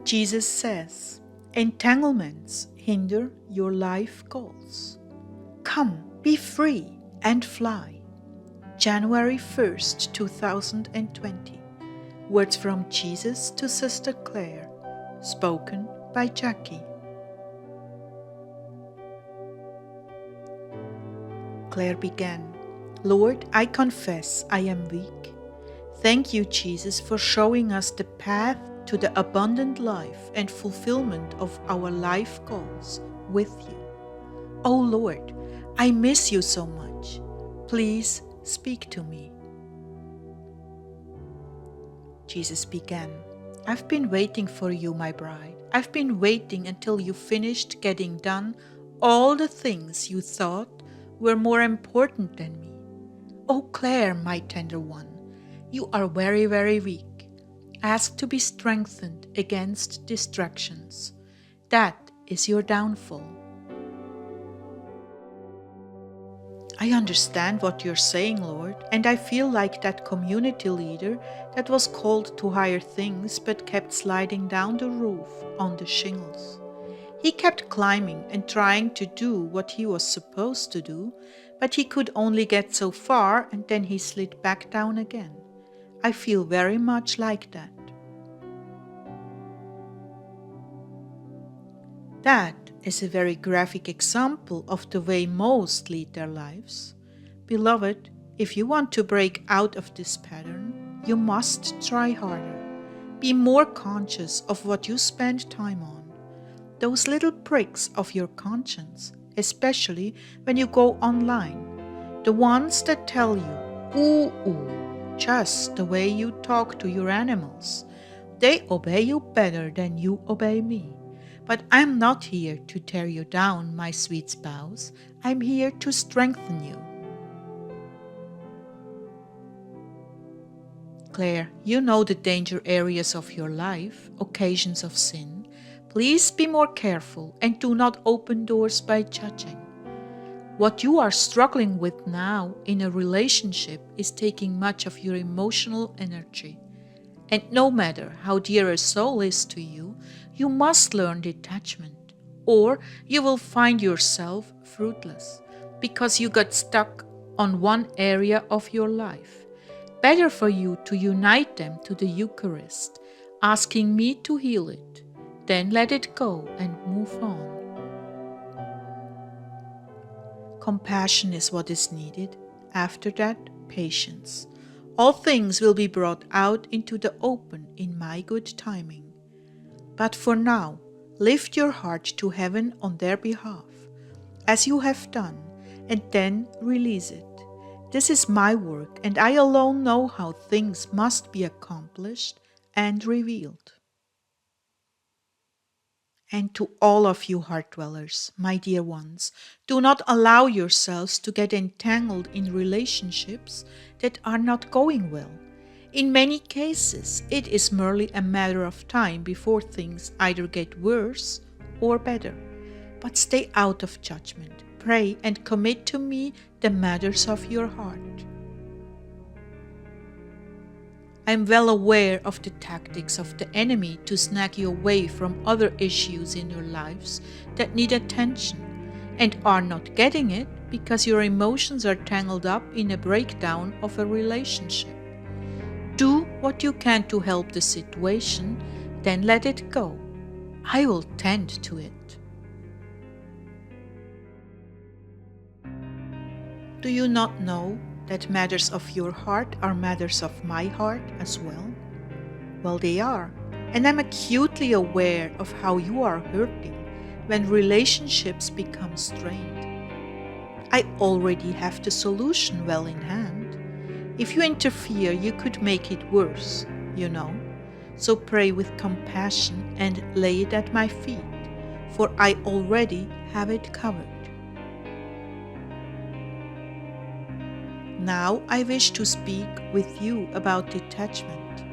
Jesus says, entanglements hinder your life goals. Come, be free and fly. January 1st, 2020. Words from Jesus to Sister Clare, spoken by Jackie. Clare began, Lord, I confess I am weak. Thank you, Jesus, for showing us the path to the abundant life and fulfillment of our life goals with you. Oh Lord, I miss you so much. Please speak to me. Jesus began, I've been waiting for you, my bride. I've been waiting until you finished getting done all the things you thought were more important than me. Oh Clare, my tender one, you are very, very weak. Ask to be strengthened against distractions. That is your downfall. I understand what you're saying, Lord, and I feel like that community leader that was called to higher things but kept sliding down the roof on the shingles. He kept climbing and trying to do what he was supposed to do, but he could only get so far and then he slid back down again. I feel very much like that. That is a very graphic example of the way most lead their lives. Beloved, if you want to break out of this pattern, you must try harder. Be more conscious of what you spend time on. Those little pricks of your conscience, especially when you go online, the ones that tell you, ooh, just the way you talk to your animals. They obey you better than you obey me. But I'm not here to tear you down, my sweet spouse. I'm here to strengthen you. Clare, you know the danger areas of your life, occasions of sin. Please be more careful and do not open doors by judging. What you are struggling with now in a relationship is taking much of your emotional energy. And no matter how dear a soul is to you, you must learn detachment, or you will find yourself fruitless because you got stuck on one area of your life. Better for you to unite them to the Eucharist, asking me to heal it, then let it go and move on. Compassion is what is needed. After that, patience. All things will be brought out into the open in my good timing. But for now, lift your heart to heaven on their behalf, as you have done, and then release it. This is my work, and I alone know how things must be accomplished and revealed. And to all of you heart dwellers, my dear ones, do not allow yourselves to get entangled in relationships that are not going well. In many cases, it is merely a matter of time before things either get worse or better. But stay out of judgment. Pray and commit to me the matters of your heart. I am well aware of the tactics of the enemy to snag you away from other issues in your lives that need attention and are not getting it because your emotions are tangled up in a breakdown of a relationship. Do what you can to help the situation, then let it go. I will tend to it. Do you not know that matters of your heart are matters of my heart as well? Well, they are, and I'm acutely aware of how you are hurting when relationships become strained. I already have the solution well in hand. If you interfere, you could make it worse, you know. So pray with compassion and lay it at my feet, for I already have it covered. Now I wish to speak with you about detachment.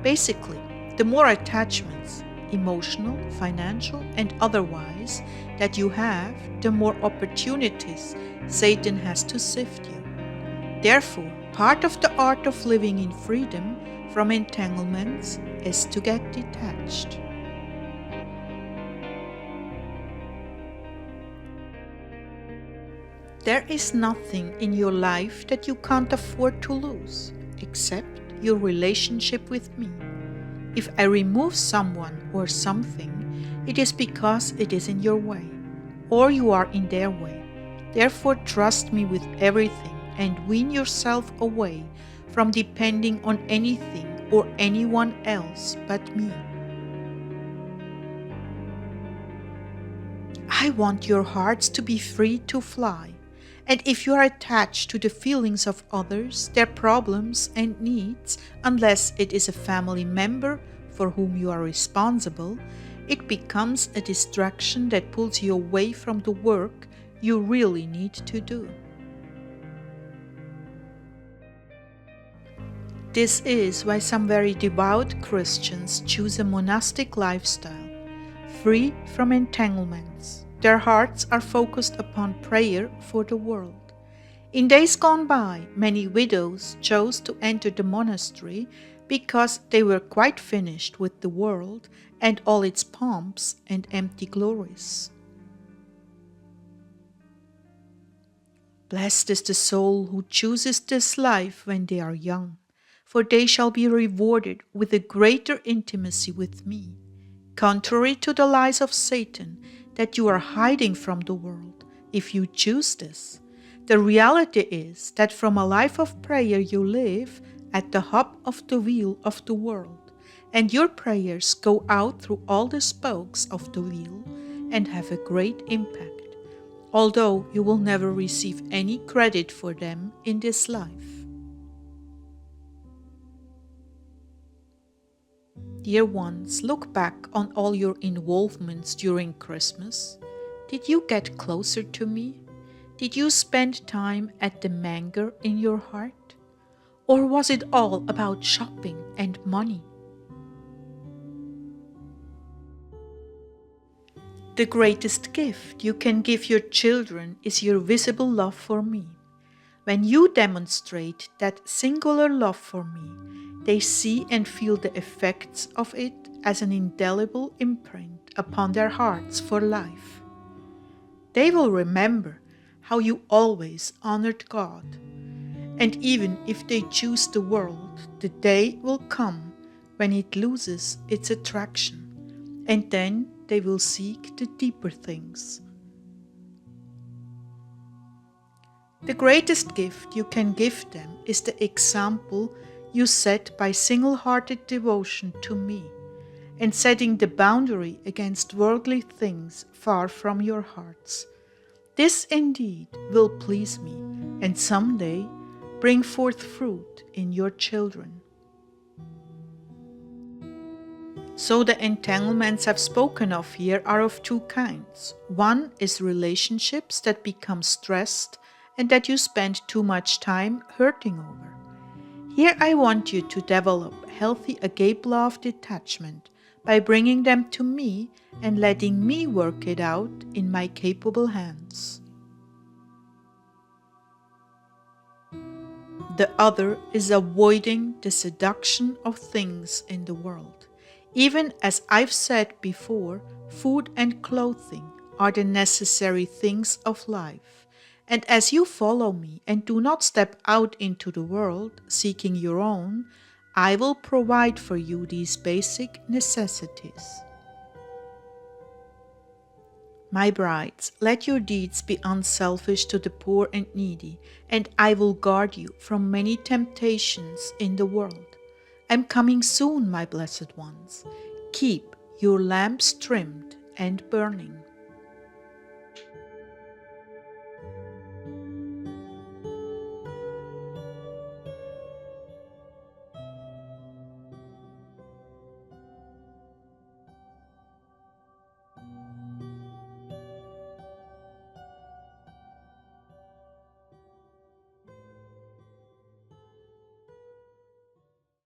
Basically, the more attachments, emotional, financial, and otherwise, that you have, the more opportunities Satan has to sift you. Therefore, part of the art of living in freedom from entanglements is to get detached. There is nothing in your life that you can't afford to lose, except your relationship with me. If I remove someone or something, it is because it is in your way, or you are in their way. Therefore, trust me with everything and wean yourself away from depending on anything or anyone else but me. I want your hearts to be free to fly. And if you are attached to the feelings of others, their problems and needs, unless it is a family member for whom you are responsible, it becomes a distraction that pulls you away from the work you really need to do. This is why some very devout Christians choose a monastic lifestyle, free from entanglements. Their hearts are focused upon prayer for the world. In days gone by, many widows chose to enter the monastery because they were quite finished with the world and all its pomps and empty glories. Blessed is the soul who chooses this life when they are young, for they shall be rewarded with a greater intimacy with me. Contrary to the lies of Satan that you are hiding from the world, if you choose this, the reality is that from a life of prayer you live at the hub of the wheel of the world, and your prayers go out through all the spokes of the wheel and have a great impact, although you will never receive any credit for them in this life. Dear ones, look back on all your involvements during Christmas. Did you get closer to me? Did you spend time at the manger in your heart? Or was it all about shopping and money? The greatest gift you can give your children is your visible love for me. When you demonstrate that singular love for me, they see and feel the effects of it as an indelible imprint upon their hearts for life. They will remember how you always honored God. And even if they choose the world, the day will come when it loses its attraction, and then they will seek the deeper things. The greatest gift you can give them is the example you set by single-hearted devotion to me, and setting the boundary against worldly things far from your hearts. This indeed will please me, and someday bring forth fruit in your children. So the entanglements I've spoken of here are of two kinds. One is relationships that become stressed and that you spend too much time hurting over. Here I want you to develop healthy agape love detachment by bringing them to me and letting me work it out in my capable hands. The other is avoiding the seduction of things in the world. Even as I've said before, food and clothing are the necessary things of life. And as you follow me and do not step out into the world seeking your own, I will provide for you these basic necessities. My brides, let your deeds be unselfish to the poor and needy, and I will guard you from many temptations in the world. I'm coming soon, my blessed ones. Keep your lamps trimmed and burning.